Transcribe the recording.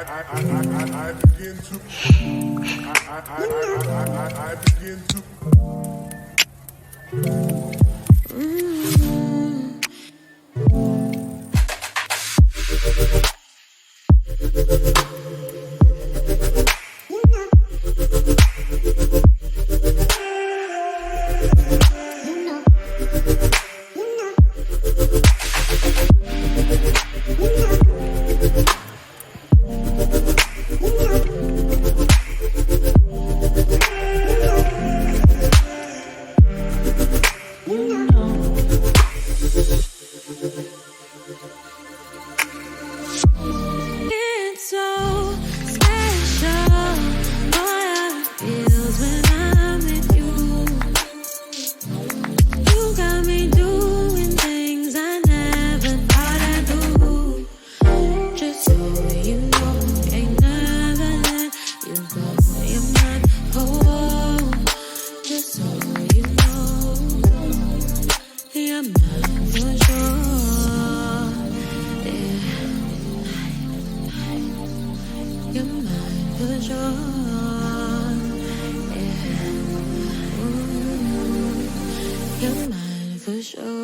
I begin to I begin It's so special. All it feels when I'm with you. You got me doing things I never thought I'd do. Just so you know, ain't never let you go. You're my whole. Just so you know, you're mine for sure. You're mine for sure. Yeah. You're mine for sure.